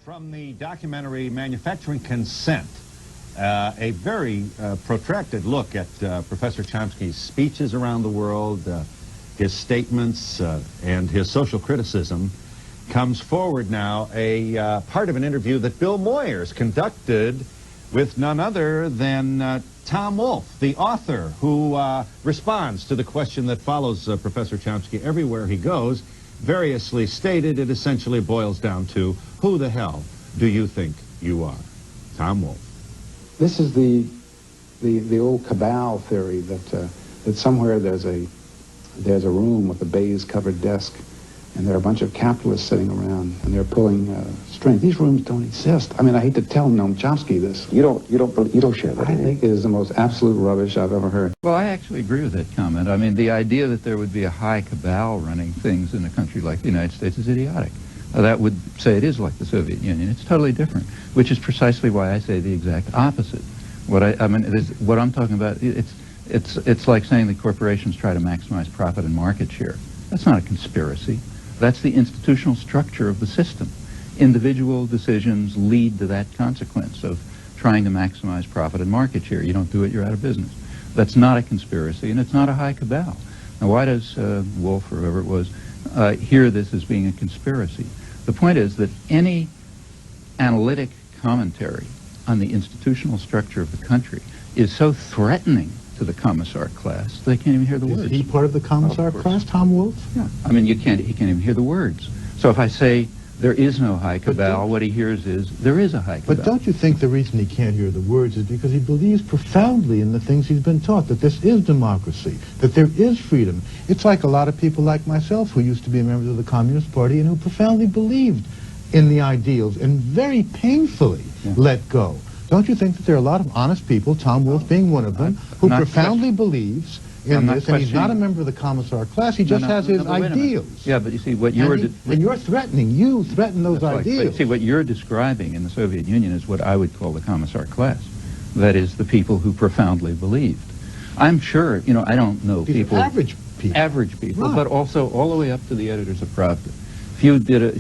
From the documentary Manufacturing Consent, a very protracted look at Professor Chomsky's speeches around the world, his statements, and his social criticism, comes forward now a part of an interview that Bill Moyers conducted with none other than Tom Wolfe, the author, who responds to the question that follows Professor Chomsky everywhere he goes. Variously stated, it essentially boils down to, who the hell do you think you are? Tom Wolfe. This is the old cabal theory that somewhere there's a room with a baize-covered desk, and there are a bunch of capitalists sitting around, and they're pulling strings. These rooms don't exist. I mean, I hate to tell Noam Chomsky this. You don't share that. I think it is the most absolute rubbish I've ever heard. Well, I actually agree with that comment. I mean, the idea that there would be a high cabal running things in a country like the United States is idiotic. That would say it is like the Soviet Union. It's totally different, which is precisely why I say the exact opposite. What I'm talking about, it's like saying that corporations try to maximize profit and market share. That's not a conspiracy. That's the institutional structure of the system. Individual decisions lead to that consequence of trying to maximize profit and market share. You don't do it, you're out of business. That's not a conspiracy, and it's not a high cabal. Now, why does Wolfe, or whoever it was, hear this as being a conspiracy? The point is that any analytic commentary on the institutional structure of the country is so threatening to the commissar class, they can't even hear the words. Is he part of the commissar class, Tom Wolfe? Yeah. I mean, he can't even hear the words. So if I say there is no high cabal, what he hears is there is a high cabal. But don't you think the reason he can't hear the words is because he believes profoundly in the things he's been taught, that this is democracy, that there is freedom. It's like a lot of people like myself who used to be members of the Communist Party and who profoundly believed in the ideals and very painfully let go. Don't you think that there are a lot of honest people, Tom Wolfe being one of them, who profoundly believes in this, and he's not a member of the commissar class, he just has his ideals. Yeah, but you see, what you're... And you're threatening, you threaten those ideals. But see, what you're describing in the Soviet Union is what I would call the commissar class. That is, the people who profoundly believed. I'm sure, you know, I don't know people... Average people. Average people, right. But also all the way up to the editors of Pravda. If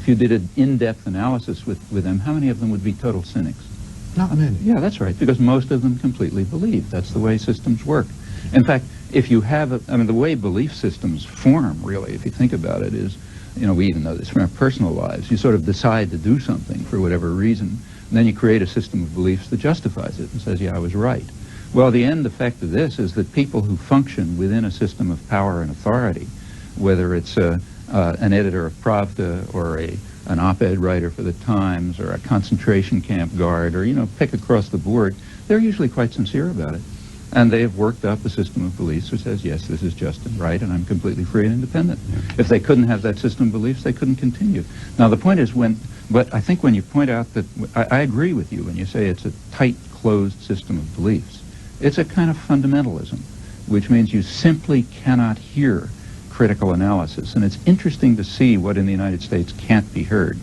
you did an in-depth analysis with them, how many of them would be total cynics? Not many. Yeah, that's right, because most of them completely believe. That's the way systems work. In fact, if you have, the way belief systems form, really, if you think about it, is, you know, we even know this from our personal lives. You sort of decide to do something for whatever reason, and then you create a system of beliefs that justifies it and says, yeah, I was right. Well, the end effect of this is that people who function within a system of power and authority, whether it's an editor of Pravda or an op-ed writer for the Times or a concentration camp guard or, you know, pick across the board, they're usually quite sincere about it. And they have worked up a system of beliefs which says, yes, this is just and right, and I'm completely free and independent. If they couldn't have that system of beliefs, they couldn't continue. Now, the point is but I think when you point out that, I agree with you when you say it's a tight, closed system of beliefs. It's a kind of fundamentalism, which means you simply cannot hear critical analysis. And it's interesting to see what in the United States can't be heard.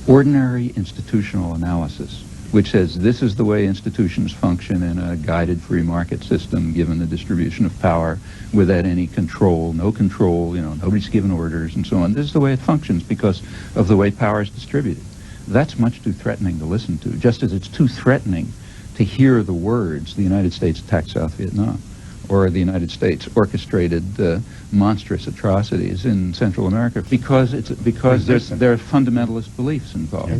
Ordinary institutional analysis, which says this is the way institutions function in a guided free market system given the distribution of power without any control, no control, you know, nobody's given orders and so on. This is the way it functions because of the way power is distributed. That's much too threatening to listen to, just as it's too threatening to hear the words the United States attacked South Vietnam, or the United States orchestrated monstrous atrocities in Central America, because there are fundamentalist beliefs involved.